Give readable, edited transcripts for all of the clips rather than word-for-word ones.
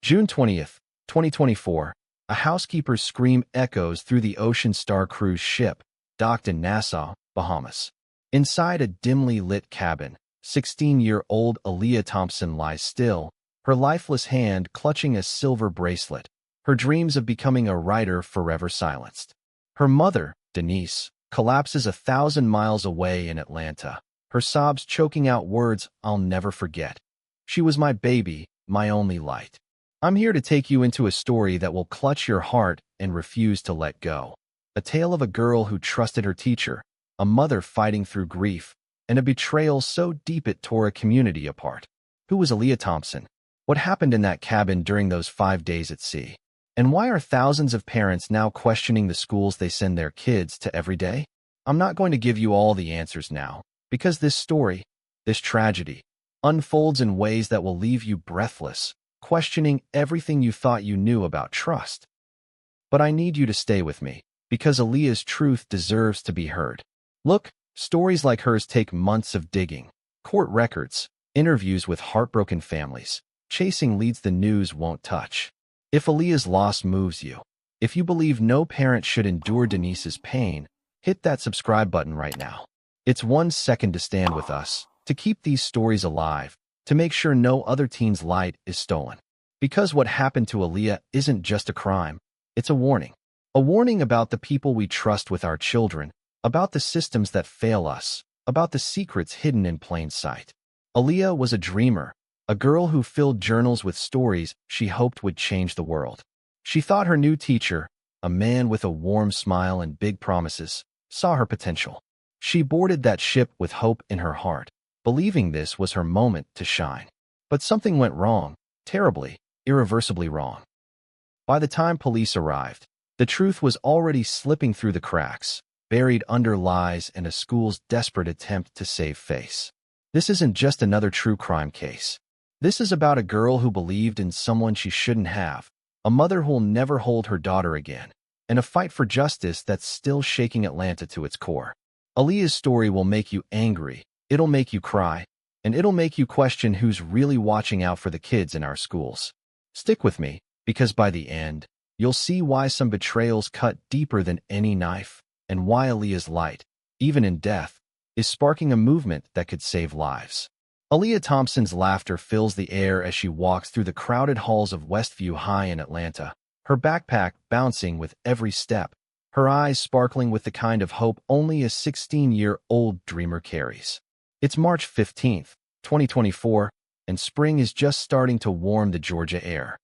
June 20th, 2024. A housekeeper's scream echoes through the Ocean Star cruise ship, docked in Nassau, Bahamas. Inside a dimly lit cabin, 16-year-old Aaliyah Thompson lies still, her lifeless hand clutching a silver bracelet, her dreams of becoming a writer forever silenced. Her mother, Denise, collapses 1,000 miles away in Atlanta, her sobs choking out words I'll never forget. She was my baby, my only light. I'm here to take you into a story that will clutch your heart and refuse to let go. A tale of a girl who trusted her teacher, a mother fighting through grief, and a betrayal so deep it tore a community apart. Who was Aaliyah Thompson? What happened in that cabin during those 5 days at sea? And why are thousands of parents now questioning the schools they send their kids to every day? I'm not going to give you all the answers now, because this story, this tragedy, unfolds in ways that will leave you breathless, questioning everything you thought you knew about trust. But I need you to stay with me, because Aaliyah's truth deserves to be heard. Look, stories like hers take months of digging, court records, interviews with heartbroken families, chasing leads the news won't touch. If Aaliyah's loss moves you, if you believe no parent should endure Denise's pain, hit that subscribe button right now. It's 1 second to stand with us, to keep these stories alive, to make sure no other teen's light is stolen. Because what happened to Aaliyah isn't just a crime, it's a warning. A warning about the people we trust with our children, about the systems that fail us, about the secrets hidden in plain sight. Aaliyah was a dreamer, a girl who filled journals with stories she hoped would change the world. She thought her new teacher, a man with a warm smile and big promises, saw her potential. She boarded that ship with hope in her heart, believing this was her moment to shine. But something went wrong, terribly, irreversibly wrong. By the time police arrived, the truth was already slipping through the cracks, buried under lies and a school's desperate attempt to save face. This isn't just another true crime case. This is about a girl who believed in someone she shouldn't have, a mother who'll never hold her daughter again, and a fight for justice that's still shaking Atlanta to its core. Aaliyah's story will make you angry, it'll make you cry, and it'll make you question who's really watching out for the kids in our schools. Stick with me, because by the end, you'll see why some betrayals cut deeper than any knife, and why Aaliyah's light, even in death, is sparking a movement that could save lives. Aaliyah Thompson's laughter fills the air as she walks through the crowded halls of Westview High in Atlanta, her backpack bouncing with every step, her eyes sparkling with the kind of hope only a 16-year-old dreamer carries. It's March 15th, 2024, and spring is just starting to warm the Georgia air.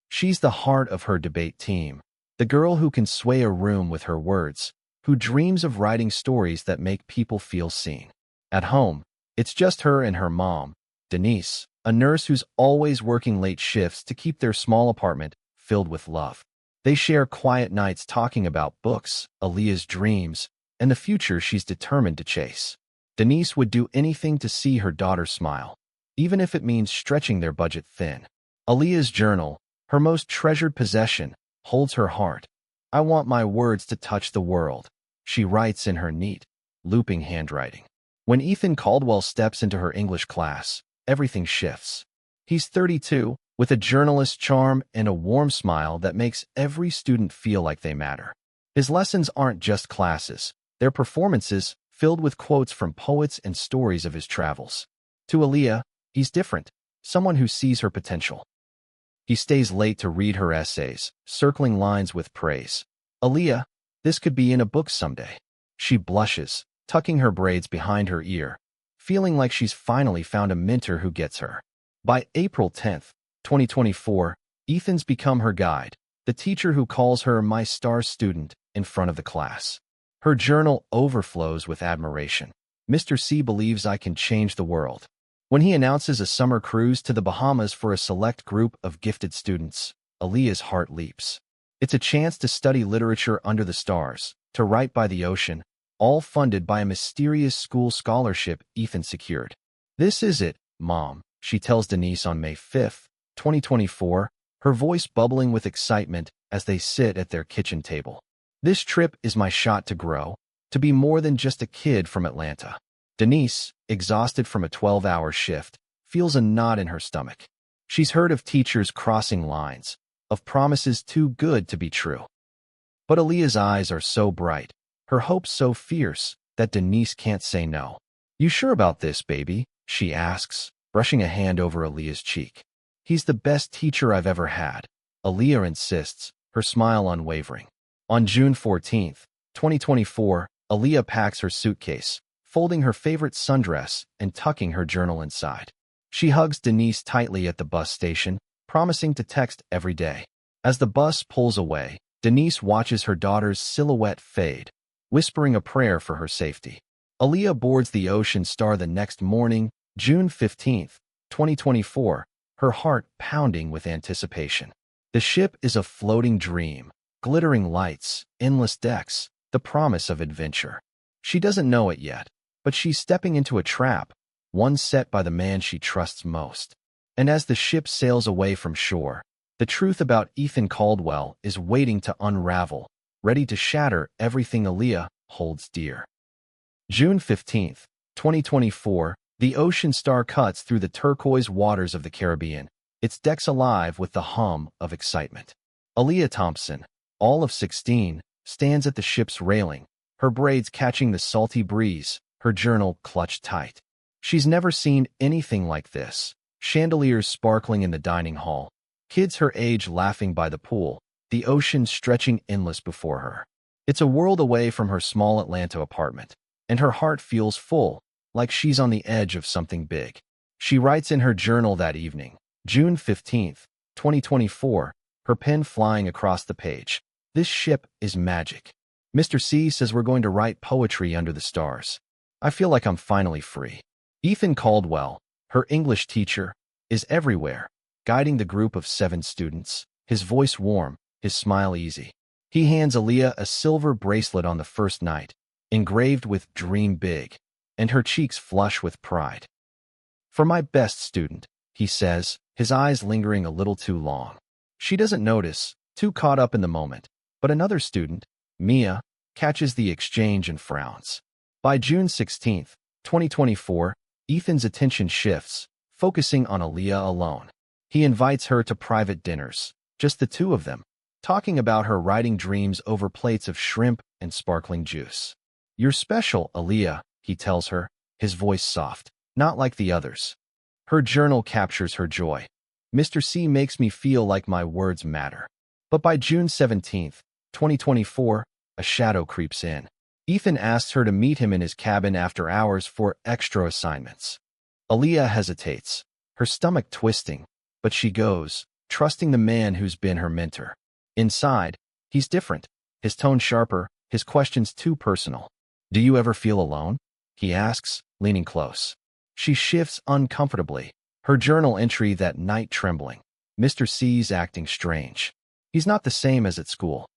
She's the heart of her debate team, the girl who can sway a room with her words, who dreams of writing stories that make people feel seen. At home, it's just her and her mom, Denise, a nurse who's always working late shifts to keep their small apartment filled with love. They share quiet nights talking about books, Aaliyah's dreams, and the future she's determined to chase. Denise would do anything to see her daughter smile, even if it means stretching their budget thin. Aaliyah's journal, her most treasured possession, holds her heart. I want my words to touch the world, she writes in her neat, looping handwriting. When Ethan Caldwell steps into her English class, everything shifts. He's 32, with a journalist's charm and a warm smile that makes every student feel like they matter. His lessons aren't just classes, they're performances filled with quotes from poets and stories of his travels. To Aaliyah, he's different, someone who sees her potential. He stays late to read her essays, circling lines with praise. Aaliyah, this could be in a book someday. She blushes, tucking her braids behind her ear, feeling like she's finally found a mentor who gets her. By April 10th, 2024, Ethan's become her guide, the teacher who calls her my star student in front of the class. Her journal overflows with admiration. Mr. C believes I can change the world. When he announces a summer cruise to the Bahamas for a select group of gifted students, Aaliyah's heart leaps. It's a chance to study literature under the stars, to write by the ocean, all funded by a mysterious school scholarship Ethan secured. This is it, Mom, she tells Denise on May 5th, 2024, her voice bubbling with excitement as they sit at their kitchen table. This trip is my shot to grow, to be more than just a kid from Atlanta. Denise, exhausted from a 12-hour shift, feels a knot in her stomach. She's heard of teachers crossing lines, of promises too good to be true. But Aaliyah's eyes are so bright, her hopes so fierce, that Denise can't say no. "You sure about this, baby?" she asks, brushing a hand over Aaliyah's cheek. "He's the best teacher I've ever had," Aaliyah insists, her smile unwavering. On June 14th, 2024, Aaliyah packs her suitcase, folding her favorite sundress and tucking her journal inside. She hugs Denise tightly at the bus station, promising to text every day. As the bus pulls away, Denise watches her daughter's silhouette fade, whispering a prayer for her safety. Aaliyah boards the Ocean Star the next morning, June 15th, 2024, her heart pounding with anticipation. The ship is a floating dream, glittering lights, endless decks, the promise of adventure. She doesn't know it yet, but she's stepping into a trap, one set by the man she trusts most. And as the ship sails away from shore, the truth about Ethan Caldwell is waiting to unravel, ready to shatter everything Aaliyah holds dear. June 15th, 2024, the Ocean Star cuts through the turquoise waters of the Caribbean, its decks alive with the hum of excitement. Aaliyah Thompson, all of 16, stands at the ship's railing, her braids catching the salty breeze, her journal clutched tight. She's never seen anything like this. Chandeliers sparkling in the dining hall, kids her age laughing by the pool, the ocean stretching endless before her. It's a world away from her small Atlanta apartment, and her heart feels full, like she's on the edge of something big. She writes in her journal that evening, June 15th, 2024, her pen flying across the page. "This ship is magic. Mr. C says we're going to write poetry under the stars. I feel like I'm finally free." Ethan Caldwell, her English teacher, is everywhere, guiding the group of 7 students, his voice warm, his smile easy. He hands Aaliyah a silver bracelet on the first night, engraved with "Dream Big," and her cheeks flush with pride. "For my best student," he says, his eyes lingering a little too long. She doesn't notice, too caught up in the moment, but another student, Mia, catches the exchange and frowns. By June 16th, 2024, Ethan's attention shifts, focusing on Aaliyah alone. He invites her to private dinners, just the two of them, talking about her writing dreams over plates of shrimp and sparkling juice. "You're special, Aaliyah," he tells her, his voice soft, not like the others. Her journal captures her joy. "Mr. C makes me feel like my words matter." But by June 17th, 2024, a shadow creeps in. Ethan asks her to meet him in his cabin after hours for extra assignments. Aaliyah hesitates, her stomach twisting, but she goes, trusting the man who's been her mentor. Inside, he's different, his tone sharper, his questions too personal. "Do you ever feel alone?" he asks, leaning close. She shifts uncomfortably, her journal entry that night trembling. "Mr. C's acting strange. He's not the same as at school."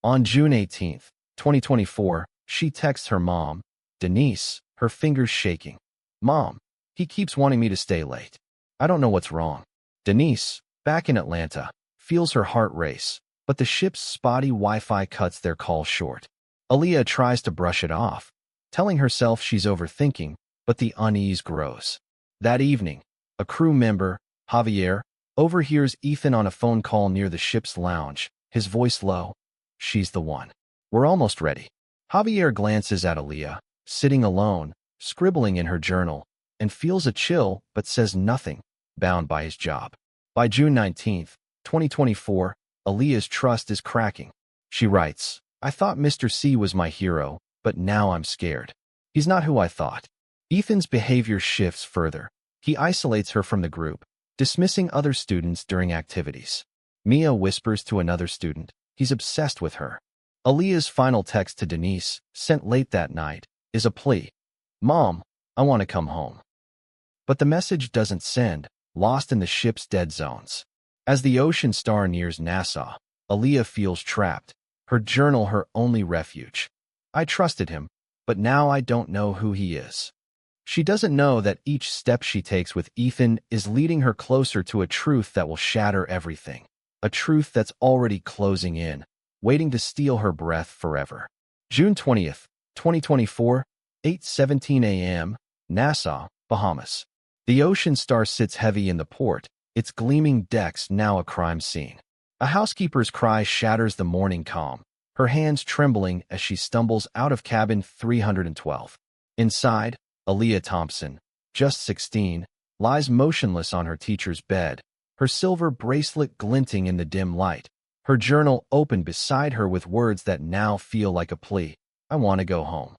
On June 18th, 2024, she texts her mom, Denise, her fingers shaking. "Mom, he keeps wanting me to stay late. I don't know what's wrong." Denise, back in Atlanta, feels her heart race, but the ship's spotty Wi-Fi cuts their call short. Aaliyah tries to brush it off, telling herself she's overthinking, but the unease grows. That evening, a crew member, Javier, overhears Ethan on a phone call near the ship's lounge, his voice low. "She's the one. We're almost ready." Javier glances at Aaliyah, sitting alone, scribbling in her journal, and feels a chill but says nothing, bound by his job. By June 19th, 2024, Aaliyah's trust is cracking. She writes, "I thought Mr. C was my hero, but now I'm scared. He's not who I thought." Ethan's behavior shifts further. He isolates her from the group, dismissing other students during activities. Mia whispers to another student, he's obsessed with her. Aaliyah's final text to Denise, sent late that night, is a plea. "Mom, I want to come home." But the message doesn't send, lost in the ship's dead zones. As the Ocean Star nears Nassau, Aaliyah feels trapped, her journal her only refuge. "I trusted him, but now I don't know who he is." She doesn't know that each step she takes with Ethan is leading her closer to a truth that will shatter everything. A truth that's already closing in, waiting to steal her breath forever. June 20th, 2024, 8:17 a.m., Nassau, Bahamas. The Ocean Star sits heavy in the port, its gleaming decks now a crime scene. A housekeeper's cry shatters the morning calm, her hands trembling as she stumbles out of cabin 312. Inside, Aaliyah Thompson, just 16, lies motionless on her teacher's bed, her silver bracelet glinting in the dim light, her journal open beside her with words that now feel like a plea. I want to go home.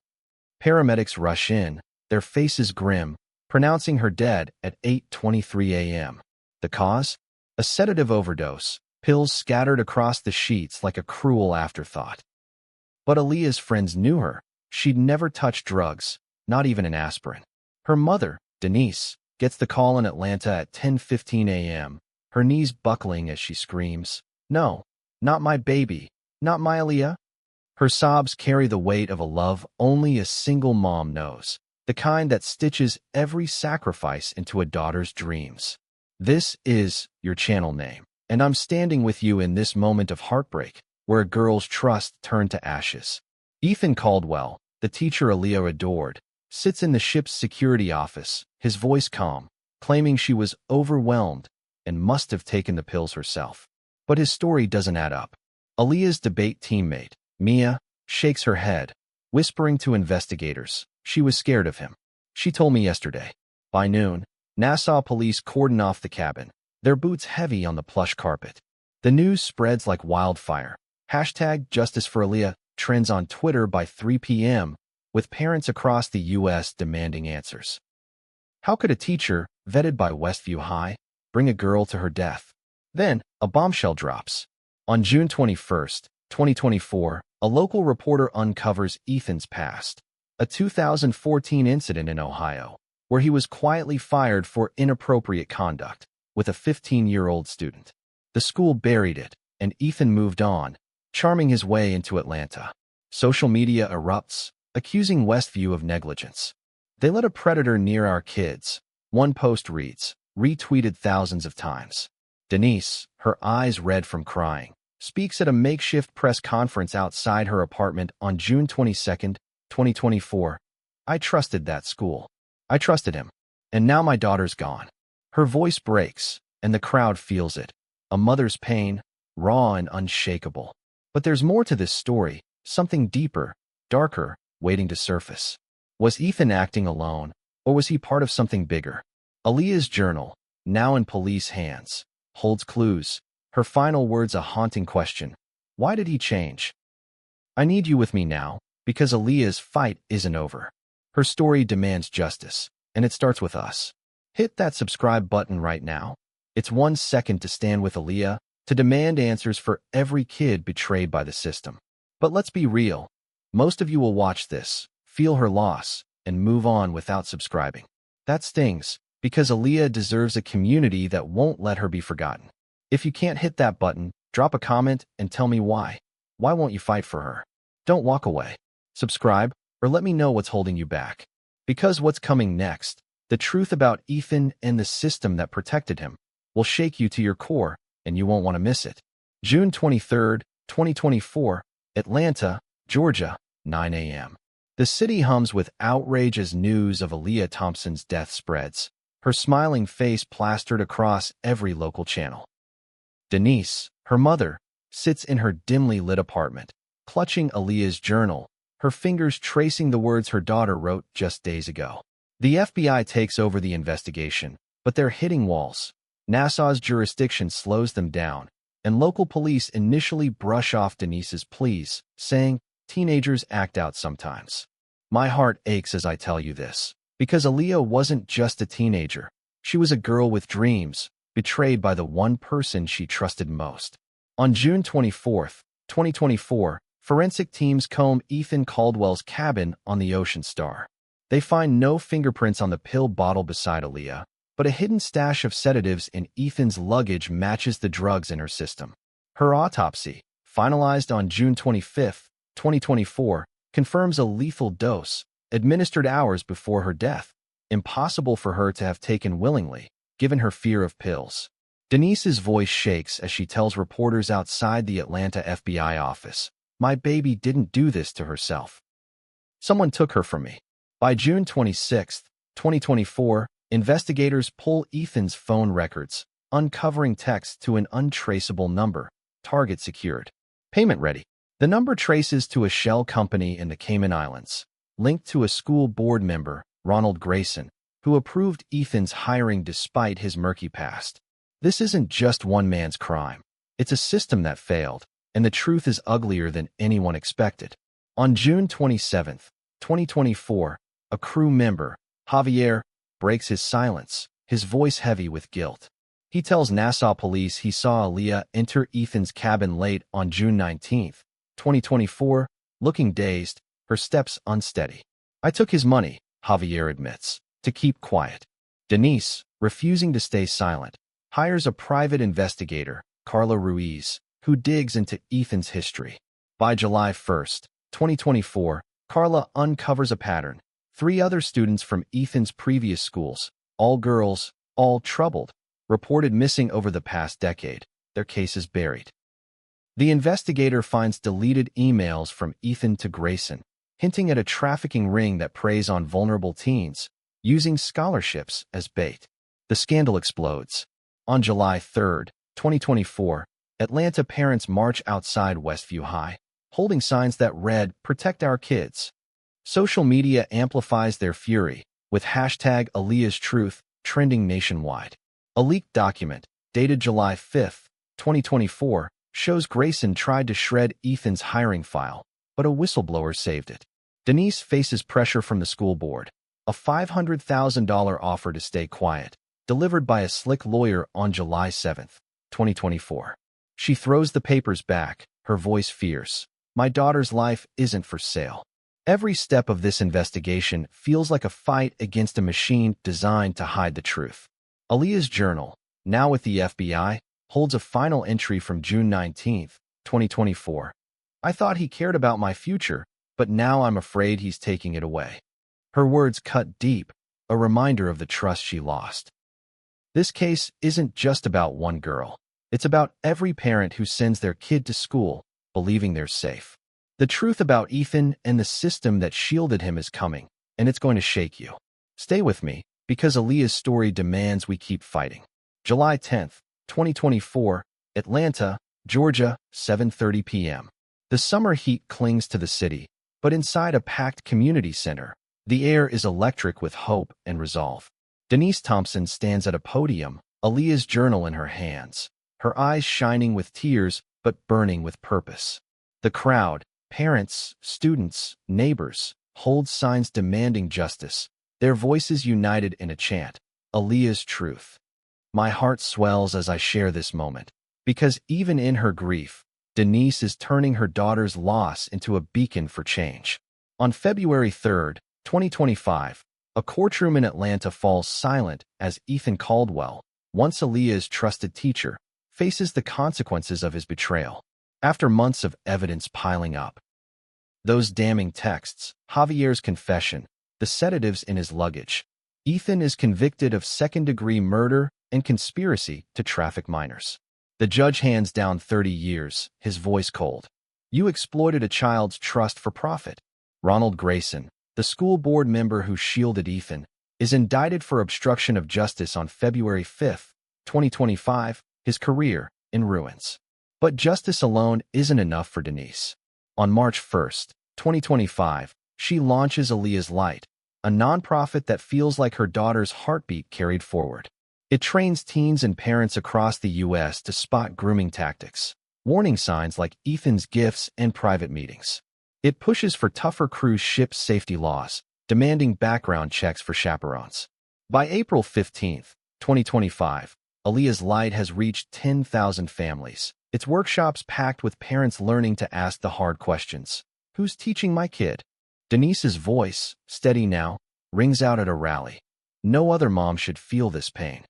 Paramedics rush in, their faces grim, pronouncing her dead at 8:23 a.m. The cause? A sedative overdose, pills scattered across the sheets like a cruel afterthought. But Aaliyah's friends knew her. She'd never touched drugs, not even an aspirin. Her mother, Denise, gets the call in Atlanta at 10:15 a.m., her knees buckling as she screams, "No, not my baby, not my Aaliyah." Her sobs carry the weight of a love only a single mom knows, the kind that stitches every sacrifice into a daughter's dreams. This is your channel name, and I'm standing with you in this moment of heartbreak, where a girl's trust turned to ashes. Ethan Caldwell, the teacher Aaliyah adored, sits in the ship's security office, his voice calm, claiming she was overwhelmed and must have taken the pills herself. But his story doesn't add up. Aaliyah's debate teammate, Mia, shakes her head, whispering to investigators she was scared of him. She told me yesterday. By noon, Nassau police cordon off the cabin, their boots heavy on the plush carpet. The news spreads like wildfire. Hashtag Justice for Aaliyah trends on Twitter by 3 p.m., with parents across the U.S. demanding answers. How could a teacher, vetted by Westview High, bring a girl to her death? Then, a bombshell drops. On June 21, 2024, a local reporter uncovers Ethan's past, a 2014 incident in Ohio, where he was quietly fired for inappropriate conduct with a 15-year-old student. The school buried it, and Ethan moved on, charming his way into Atlanta. Social media erupts, accusing Westview of negligence. They let a predator near our kids. One post reads, retweeted thousands of times. Denise, her eyes red from crying, speaks at a makeshift press conference outside her apartment on June 22, 2024. I trusted that school. I trusted him. And now my daughter's gone. Her voice breaks, and the crowd feels it. A mother's pain, raw and unshakable. But there's more to this story, something deeper, darker, waiting to surface. Was Ethan acting alone, or was he part of something bigger? Aaliyah's journal, now in police hands, holds clues. Her final words a haunting question. Why did he change? I need you with me now, because Aaliyah's fight isn't over. Her story demands justice, and it starts with us. Hit that subscribe button right now. It's 1 second to stand with Aaliyah, to demand answers for every kid betrayed by the system. But let's be real. Most of you will watch this, feel her loss, and move on without subscribing. That stings, because Aaliyah deserves a community that won't let her be forgotten. If you can't hit that button, drop a comment and tell me why. Why won't you fight for her? Don't walk away. Subscribe, or let me know what's holding you back. Because what's coming next, the truth about Ethan and the system that protected him, will shake you to your core, and you won't want to miss it. June 23, 2024, Atlanta, Georgia, 9 a.m. The city hums with outrage as news of Aaliyah Thompson's death spreads, her smiling face plastered across every local channel. Denise, her mother, sits in her dimly lit apartment, clutching Aaliyah's journal, her fingers tracing the words her daughter wrote just days ago. The FBI takes over the investigation, but they're hitting walls. Nassau's jurisdiction slows them down, and local police initially brush off Denise's pleas, saying, teenagers act out sometimes. My heart aches as I tell you this, because Aaliyah wasn't just a teenager. She was a girl with dreams, betrayed by the one person she trusted most. On June 24, 2024, forensic teams comb Ethan Caldwell's cabin on the Ocean Star. They find no fingerprints on the pill bottle beside Aaliyah, but a hidden stash of sedatives in Ethan's luggage matches the drugs in her system. Her autopsy, finalized on June 25, 2024, confirms a lethal dose, administered hours before her death, impossible for her to have taken willingly, given her fear of pills. Denise's voice shakes as she tells reporters outside the Atlanta FBI office, my baby didn't do this to herself. Someone took her from me. By June 26, 2024, investigators pull Ethan's phone records, uncovering text to an untraceable number. Target secured. Payment ready. The number traces to a shell company in the Cayman Islands, linked to a school board member, Ronald Grayson, who approved Ethan's hiring despite his murky past. This isn't just one man's crime. It's a system that failed, and the truth is uglier than anyone expected. On June 27, 2024, a crew member, Javier, breaks his silence, his voice heavy with guilt. He tells Nassau police he saw Aaliyah enter Ethan's cabin late on June 19, 2024, looking dazed, her steps unsteady. I took his money, Javier admits, to keep quiet. Denise, refusing to stay silent, hires a private investigator, Carla Ruiz, who digs into Ethan's history. By July 1, 2024, Carla uncovers a pattern. 3 other students from Ethan's previous schools, all girls, all troubled, reported missing over the past decade. Their cases buried. The investigator finds deleted emails from Ethan to Grayson, hinting at a trafficking ring that preys on vulnerable teens, using scholarships as bait. The scandal explodes. On July 3, 2024, Atlanta parents march outside Westview High, holding signs that read, "Protect our kids." Social media amplifies their fury, with hashtag Aaliyah's Truth trending nationwide. A leaked document, dated July 5, 2024, shows Grayson tried to shred Ethan's hiring file, but a whistleblower saved it. Denise faces pressure from the school board, a $500,000 offer to stay quiet, delivered by a slick lawyer on July 7, 2024. She throws the papers back, her voice fierce. "My daughter's life isn't for sale." Every step of this investigation feels like a fight against a machine designed to hide the truth. Aaliyah's journal, now with the FBI, holds a final entry from June 19, 2024. "I thought he cared about my future, but now I'm afraid he's taking it away." Her words cut deep, a reminder of the trust she lost. This case isn't just about one girl. It's about every parent who sends their kid to school, believing they're safe. The truth about Ethan and the system that shielded him is coming, and it's going to shake you. Stay with me, because Aaliyah's story demands we keep fighting. July 10, 2024, Atlanta, Georgia, 7:30 p.m. The summer heat clings to the city, but inside a packed community center, the air is electric with hope and resolve. Denise Thompson stands at a podium, Aaliyah's journal in her hands, her eyes shining with tears but burning with purpose. The crowd, parents, students, neighbors, hold signs demanding justice, their voices united in a chant, Aaliyah's Truth. My heart swells as I share this moment, because even in her grief, Denise is turning her daughter's loss into a beacon for change. On February 3, 2025, a courtroom in Atlanta falls silent as Ethan Caldwell, once Aaliyah's trusted teacher, faces the consequences of his betrayal. After months of evidence piling up, those damning texts, Javier's confession, the sedatives in his luggage, Ethan is convicted of second-degree murder and conspiracy to traffic minors. The judge hands down 30 years, his voice cold. "You exploited a child's trust for profit." Ronald Grayson, the school board member who shielded Ethan, is indicted for obstruction of justice on February 5, 2025, his career in ruins. But justice alone isn't enough for Denise. On March 1, 2025, she launches Aaliyah's Light, a nonprofit that feels like her daughter's heartbeat carried forward. It trains teens and parents across the U.S. to spot grooming tactics, warning signs like Ethan's gifts and private meetings. It pushes for tougher cruise ship safety laws, demanding background checks for chaperones. By April 15, 2025, Aaliyah's Light has reached 10,000 families, its workshops packed with parents learning to ask the hard questions. Who's teaching my kid? Denise's voice, steady now, rings out at a rally. No other mom should feel this pain.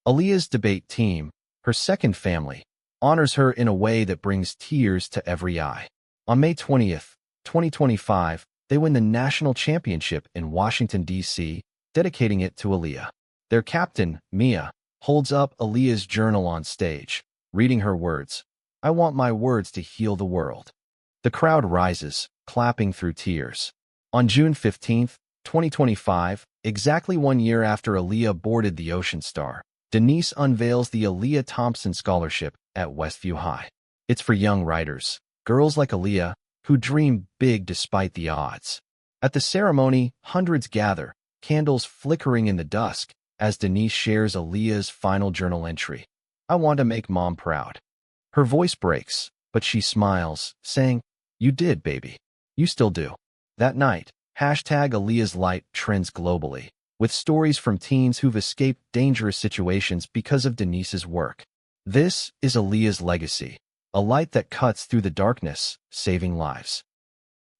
Aaliyah's debate team, her second family, honors her in a way that brings tears to every eye. On May 20, 2025, they win the national championship in Washington, D.C., dedicating it to Aaliyah. Their captain, Mia, holds up Aaliyah's journal on stage, reading her words. "I want my words to heal the world." The crowd rises, clapping through tears. On June 15, 2025, exactly 1 year after Aaliyah boarded the Ocean Star, Denise unveils the Aaliyah Thompson Scholarship at Westview High. It's for young writers, girls like Aaliyah, who dream big despite the odds. At the ceremony, hundreds gather, candles flickering in the dusk, as Denise shares Aaliyah's final journal entry. "I want to make Mom proud." Her voice breaks, but she smiles, saying, "You did, baby. You still do." That night, #Aaliyah's Light trends globally, with stories from teens who've escaped dangerous situations because of Denise's work. This is Aaliyah's legacy, a light that cuts through the darkness, saving lives.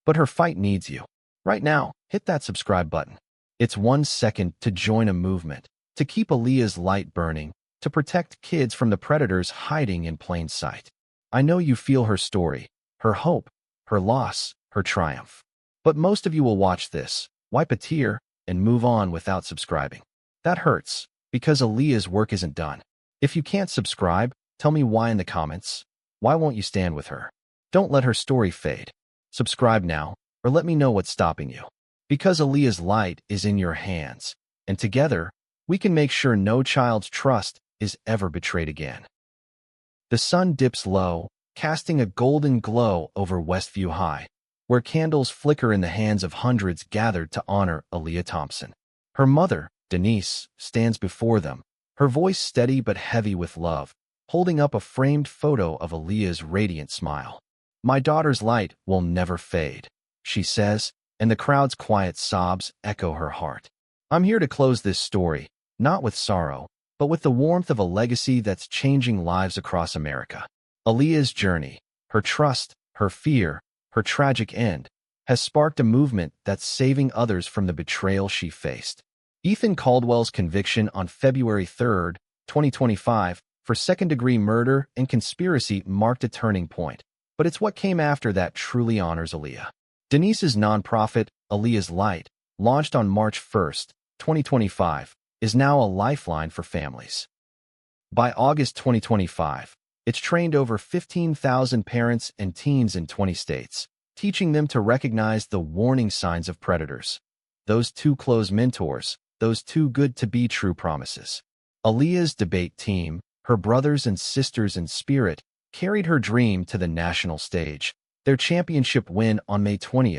But her fight needs you. Right now, hit that subscribe button. It's 1 second to join a movement, to keep Aaliyah's light burning, to protect kids from the predators hiding in plain sight. I know you feel her story, her hope, her loss, her triumph. But most of you will watch this, wipe a tear, and move on without subscribing. That hurts, because Aaliyah's work isn't done. If you can't subscribe, tell me why in the comments. Why won't you stand with her? Don't let her story fade. Subscribe now, or let me know what's stopping you. Because Aaliyah's light is in your hands, and together, we can make sure no child's trust is ever betrayed again. The sun dips low, casting a golden glow over Westview High, where candles flicker in the hands of hundreds gathered to honor Aaliyah Thompson. Her mother, Denise, stands before them, her voice steady but heavy with love, holding up a framed photo of Aaliyah's radiant smile. "My daughter's light will never fade," she says, and the crowd's quiet sobs echo her heart. I'm here to close this story, not with sorrow, but with the warmth of a legacy that's changing lives across America. Aaliyah's journey, her trust, her fear, her tragic end, has sparked a movement that's saving others from the betrayal she faced. Ethan Caldwell's conviction on February 3, 2025, for second-degree murder and conspiracy marked a turning point, but it's what came after that truly honors Aaliyah. Denise's nonprofit, Aaliyah's Light, launched on March 1, 2025, is now a lifeline for families. By August 2025, it's trained over 15,000 parents and teens in 20 states, teaching them to recognize the warning signs of predators. Those too close mentors, those too good to be true promises. Aaliyah's debate team, her brothers and sisters in spirit, carried her dream to the national stage. Their championship win on May 20,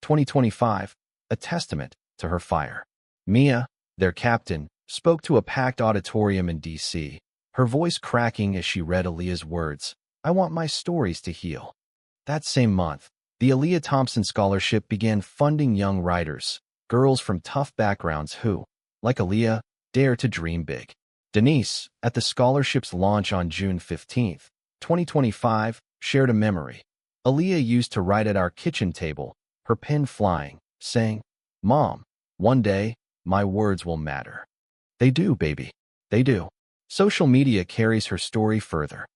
2025, a testament to her fire. Mia, their captain, spoke to a packed auditorium in D.C., her voice cracking as she read Aaliyah's words, "I want my stories to heal." That same month, the Aaliyah Thompson Scholarship began funding young writers, girls from tough backgrounds who, like Aaliyah, dare to dream big. Denise, at the scholarship's launch on June 15, 2025, shared a memory. Aaliyah used to write at our kitchen table, her pen flying, saying, "Mom, one day, my words will matter." They do, baby. They do. Social media carries her story further.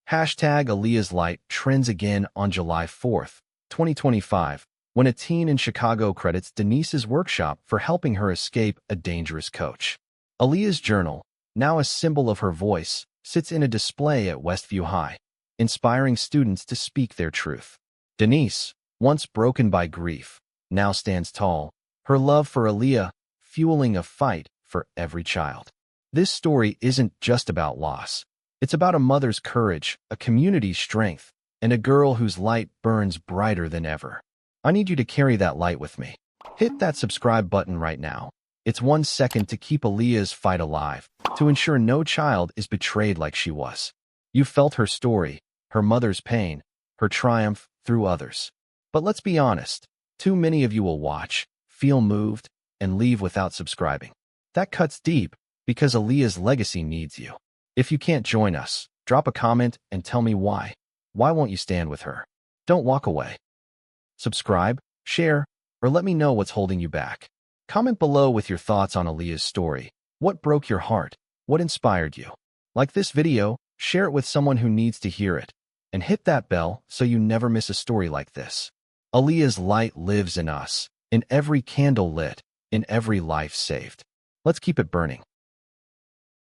#Aaliyah's Light trends again on July 4, 2025, when a teen in Chicago credits Denise's workshop for helping her escape a dangerous coach. Aaliyah's journal, now a symbol of her voice, sits in a display at Westview High, inspiring students to speak their truth. Denise, once broken by grief, now stands tall, her love for Aaliyah fueling a fight for every child. This story isn't just about loss. It's about a mother's courage, a community's strength, and a girl whose light burns brighter than ever. I need you to carry that light with me. Hit that subscribe button right now. It's 1 second to keep Aaliyah's fight alive, to ensure no child is betrayed like she was. You felt her story, her mother's pain, her triumph through others. But let's be honest, too many of you will watch, feel moved, and leave without subscribing. That cuts deep, because Aaliyah's legacy needs you. If you can't join us, drop a comment and tell me why. Why won't you stand with her? Don't walk away. Subscribe, share, or let me know what's holding you back. Comment below with your thoughts on Aaliyah's story. What broke your heart? What inspired you? Like this video, share it with someone who needs to hear it, and hit that bell so you never miss a story like this. Aaliyah's light lives in us, in every candle lit, in every life saved. Let's keep it burning.